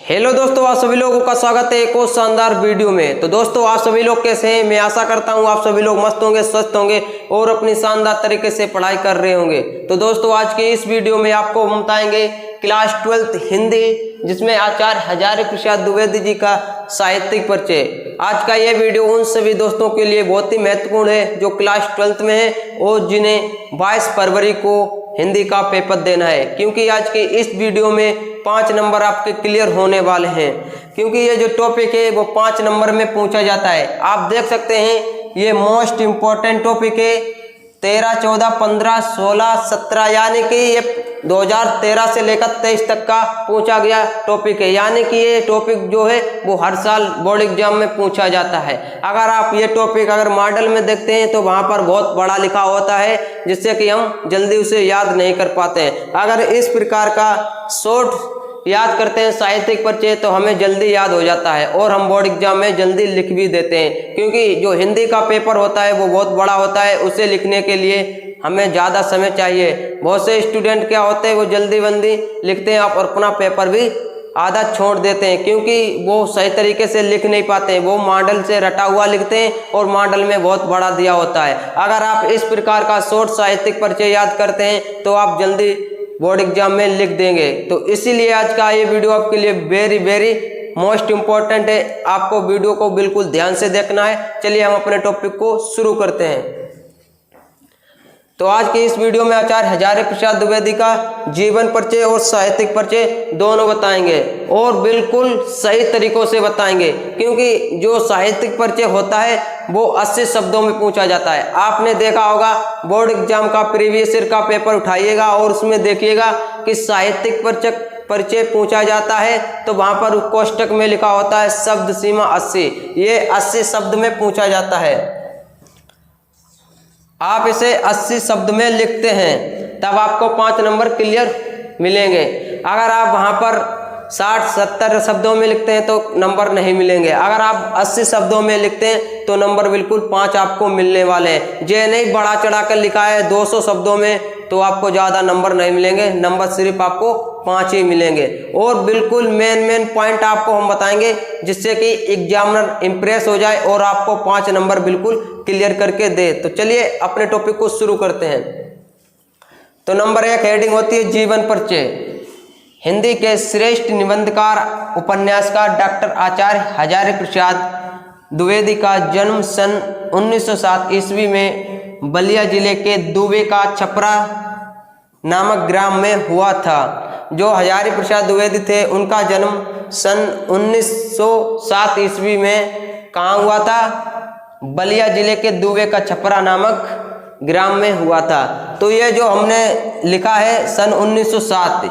Hello दोस्तों, आप सभी लोगों का स्वागत है एक और शानदार वीडियो में। तो दोस्तों, आप सभी लोग कैसे हैं? मैं आशा करता हूं आप सभी लोग मस्त होंगे, स्वस्थ होंगे और अपनी शानदार तरीके से पढ़ाई कर रहे होंगे। तो दोस्तों, आज के इस वीडियो में आपको हम बताएंगे क्लास 12th हिंदी, जिसमें आचार्य हजारी प्रसाद द्विवेदी जी का साहित्यिक परिचय। आज का ये वीडियो उन सभी दोस्तों के लिए बहुत ही महत्वपूर्ण है जो क्लास 12th में है और जिन्हें 22 फरवरी को हिंदी का पेपर देना है, क्योंकि आज के इस वीडियो में 5 नंबर आपके क्लियर होने वाले हैं। क्योंकि ये जो टॉपिक है वो 5 नंबर में पूछा जाता है। आप देख सकते हैं ये मोस्ट इम्पोर्टेंट टॉपिक है। 13, 14, 15, 16, 17 यानी कि ये 2013 से लेकर 23 तक का पूछा गया टॉपिक है। यानी कि ये टॉपिक जो है वो हर साल बोर्ड एग्जाम में पूछा जाता है। अगर आप ये टॉपिक अगर मॉडल में देखते हैं तो वहाँ पर बहुत बड़ा लिखा होता है, जिससे कि हम जल्दी उसे याद नहीं कर पाते हैं। अगर इस प्रकार का शॉर्ट याद करते हैं साहित्यिक परिचय तो हमें जल्दी याद हो जाता है और हम बोर्ड एग्जाम में जल्दी लिख भी देते हैं। क्योंकि जो हिंदी का पेपर होता है वो बहुत बड़ा होता है, उसे लिखने के लिए हमें ज़्यादा समय चाहिए। बहुत से स्टूडेंट क्या होते हैं वो जल्दी लिखते हैं और अपना पेपर भी आधा छोड़ देते हैं, क्योंकि वो सही तरीके से लिख नहीं पाते हैं। वो मॉडल से रटा हुआ लिखते हैं और मॉडल में बहुत बड़ा दिया होता है। अगर आप इस प्रकार का शॉर्ट साहित्यिक परिचय याद करते हैं तो आप जल्दी बोर्ड एग्जाम में लिख देंगे। तो इसीलिए आज का ये वीडियो आपके लिए वेरी मोस्ट इम्पोर्टेंट है। आपको वीडियो को बिल्कुल ध्यान से देखना है। चलिए हम अपने टॉपिक को शुरू करते हैं। तो आज के इस वीडियो में आचार्य हजारी प्रसाद द्विवेदी का जीवन परिचय और साहित्यिक परिचय दोनों बताएंगे और बिल्कुल सही तरीकों से बताएंगे, क्योंकि जो साहित्यिक परिचय होता है वो 80 शब्दों में पूछा जाता है। आपने देखा होगा बोर्ड एग्जाम का प्रीवियस ईयर का पेपर उठाइएगा और उसमें देखिएगा कि साहित्यिक परिचय पूछा जाता है तो वहां पर कोष्टक में लिखा होता है शब्द सीमा 80। ये 80 शब्द में पूछा जाता है। आप इसे 80 शब्द में लिखते हैं तब आपको 5 नंबर क्लियर मिलेंगे। अगर आप वहां पर 60-70 शब्दों में लिखते हैं तो नंबर नहीं मिलेंगे। अगर आप 80 शब्दों में लिखते हैं तो नंबर बिल्कुल 5 आपको मिलने वाले हैं। जे नहीं बढ़ा चढ़ा कर लिखा है 200 शब्दों में तो आपको ज़्यादा नंबर नहीं मिलेंगे, नंबर सिर्फ आपको 5 ही मिलेंगे। और बिल्कुल मेन पॉइंट आपको हम बताएंगे जिससे कि एग्जामिनर इम्प्रेस हो जाए और आपको 5 नंबर बिल्कुल क्लियर करके दे। तो चलिए अपने टॉपिक को शुरू करते हैं। तो नंबर 1 हेडिंग होती है जीवन परिचय। हिंदी के श्रेष्ठ निबंधकार उपन्यासकार डॉक्टर आचार्य हजारी प्रसाद द्विवेदी का जन्म सन 1907 ईस्वी में बलिया जिले के दुबे का छपरा नामक ग्राम में हुआ था। जो हजारी प्रसाद द्विवेदी थे उनका जन्म सन 1907 ईस्वी में कहाँ हुआ था? बलिया जिले के दुबे का छपरा नामक ग्राम में हुआ था। तो ये जो हमने लिखा है सन 1907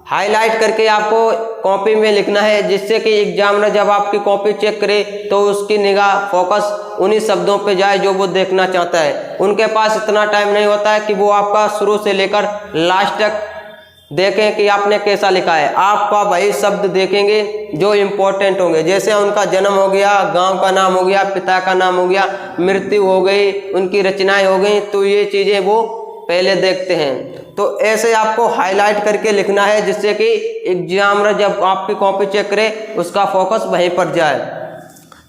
हाईलाइट करके आपको कॉपी में लिखना है, जिससे कि एग्जामिनर जब आपकी कॉपी चेक करे तो उसकी निगाह फोकस उन्हीं शब्दों पे जाए जो वो देखना चाहता है। उनके पास इतना टाइम नहीं होता है कि वो आपका शुरू से लेकर लास्ट तक देखें कि आपने कैसा लिखा है। आपका वही शब्द देखेंगे जो इम्पोर्टेंट होंगे। जैसे उनका जन्म हो गया, गांव का नाम हो गया, पिता का नाम हो गया, मृत्यु हो गई, उनकी रचनाएं हो गई, तो ये चीज़ें वो पहले देखते हैं। तो ऐसे आपको हाईलाइट करके लिखना है जिससे कि एग्जामिनर जब आपकी कॉपी चेक करे उसका फोकस वहीं पर जाए।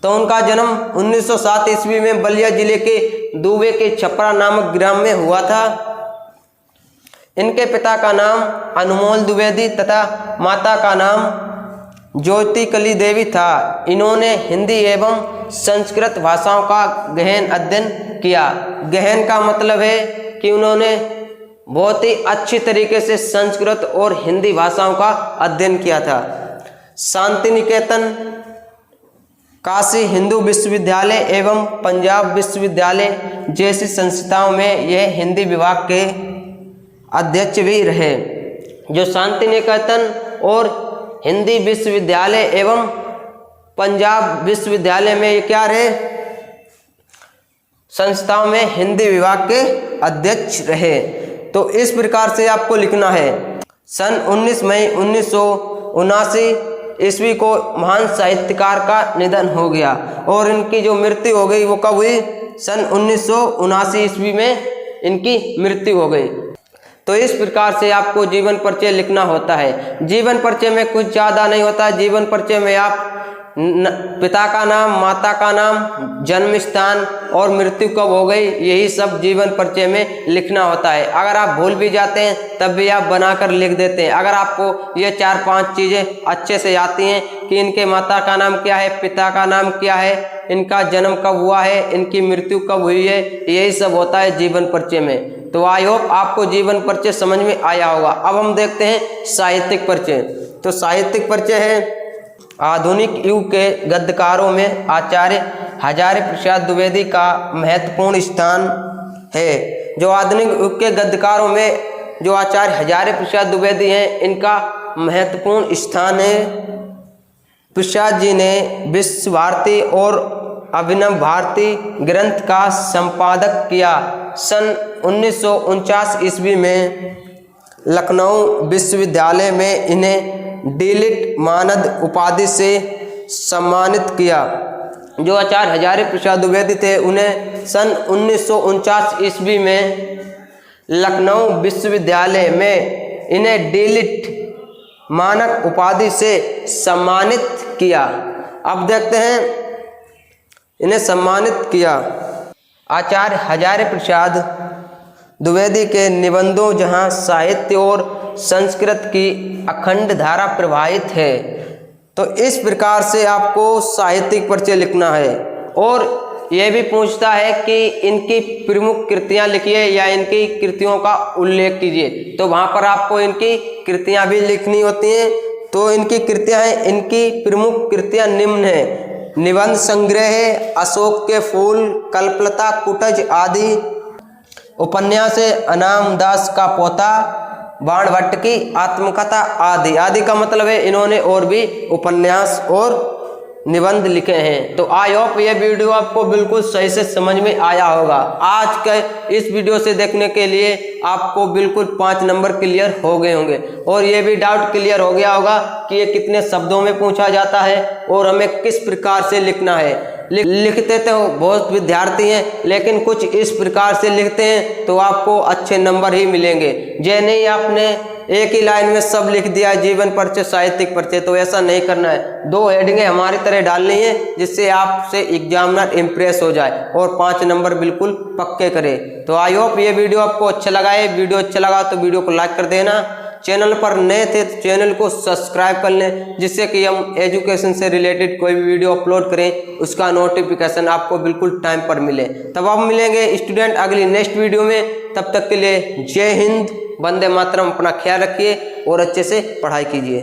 तो उनका जन्म 1907 ईस्वी में बलिया जिले के दुबे के छपरा नामक ग्राम में हुआ था। इनके पिता का नाम अनमोल द्विवेदी तथा माता का नाम ज्योति कली देवी था। इन्होंने हिंदी एवं संस्कृत भाषाओं का गहन अध्ययन किया। गहन का मतलब है कि उन्होंने बहुत ही अच्छी तरीके से संस्कृत और हिंदी भाषाओं का अध्ययन किया था। शांति निकेतन, काशी हिंदू विश्वविद्यालय एवं पंजाब विश्वविद्यालय जैसी संस्थाओं में यह हिंदी विभाग के अध्यक्ष भी रहे। जो शांति निकेतन और हिंदी विश्वविद्यालय एवं पंजाब विश्वविद्यालय में ये क्या रहे? संस्थाओं में हिंदी विभाग के अध्यक्ष रहे। तो इस प्रकार से आपको लिखना है। सन 19 मई 1979 ईस्वी को महान साहित्यकार का निधन हो गया और इनकी जो मृत्यु हो गई वो कब हुई? सन 1979 ईस्वी में इनकी मृत्यु हो गई। तो इस प्रकार से आपको जीवन परिचय लिखना होता है। जीवन परिचय में कुछ ज़्यादा नहीं होता है। जीवन परिचय में आप पिता का नाम, माता का नाम, जन्म स्थान और मृत्यु कब हो गई, यही सब जीवन परिचय में लिखना होता है। अगर आप भूल भी जाते हैं तब भी आप बनाकर लिख देते हैं। अगर आपको ये 4-5 चीज़ें अच्छे से आती हैं कि इनके माता का नाम क्या है, पिता का नाम क्या है, इनका जन्म कब हुआ है, इनकी मृत्यु कब हुई है, यही सब होता है जीवन परिचय में। तो आई होप आपको जीवन परिचय समझ में आया होगा। अब हम देखते हैं साहित्यिक परिचय। तो साहित्यिक परिचय है आधुनिक युग के गद्यकारों में आचार्य हजारी प्रसाद द्विवेदी का महत्वपूर्ण स्थान है। जो आधुनिक युग के गद्यकारों में जो आचार्य हजारी प्रसाद द्विवेदी हैं, इनका महत्वपूर्ण स्थान है। प्रसाद जी ने विश्व भारती और अभिनव भारती ग्रंथ का संपादक किया। सन 1949 ईस्वी में लखनऊ विश्वविद्यालय में इन्हें डीलिट मानद उपाधि से सम्मानित किया। जो आचार्य हजारी प्रसाद द्विवेदी थे, उन्हें सन 1949 ईस्वी में लखनऊ विश्वविद्यालय में इन्हें डीलिट मानक उपाधि से सम्मानित किया। अब देखते हैं इन्हें सम्मानित किया। आचार्य हजारी प्रसाद द्विवेदी के निबंधों जहाँ साहित्य और संस्कृत की अखंड धारा प्रवाहित है। तो इस प्रकार से आपको साहित्यिक परिचय लिखना है। और यह भी पूछता है कि इनकी प्रमुख कृतियां लिखिए या इनकी कृतियों का उल्लेख कीजिए। तो वहाँ पर आपको इनकी कृतियां भी लिखनी होती हैं। तो इनकी कृतियां हैं, इनकी प्रमुख कृतियां निम्न हैं: निबंध संग्रह, अशोक के फूल, कल्पलता, कुटज आदि, उपन्यास अनाम दास का पोता, बाण भट्ट की आत्मकथा आदि। आदि का मतलब है इन्होंने और भी उपन्यास और निबंध लिखे हैं। तो आई होप ये वीडियो आपको बिल्कुल सही से समझ में आया होगा। आज के इस वीडियो से देखने के लिए आपको बिल्कुल 5 नंबर क्लियर हो गए होंगे और ये भी डाउट क्लियर हो गया होगा कि ये कितने शब्दों में पूछा जाता है और हमें किस प्रकार से लिखना है। लिखते तो बहुत विद्यार्थी हैं, लेकिन कुछ इस प्रकार से लिखते हैं तो आपको अच्छे नंबर ही मिलेंगे। जे नहीं आपने एक ही लाइन में सब लिख दिया जीवन परिचय, साहित्यिक परिचय, तो ऐसा नहीं करना है। 2 हेडिंगें हमारी तरह डालनी है जिससे आपसे एग्जामिनर इम्प्रेस हो जाए और 5 नंबर बिल्कुल पक्के करे। तो आई होप ये वीडियो आपको अच्छा लगा है। वीडियो अच्छा लगा तो वीडियो को लाइक कर देना। चैनल पर नए थे तो चैनल को सब्सक्राइब कर लें, जिससे कि हम एजुकेशन से रिलेटेड कोई भी वीडियो अपलोड करें उसका नोटिफिकेशन आपको बिल्कुल टाइम पर मिले। तब आप मिलेंगे स्टूडेंट अगली नेक्स्ट वीडियो में। तब तक के लिए जय हिंद, वंदे मातरम। अपना ख्याल रखिए और अच्छे से पढ़ाई कीजिए।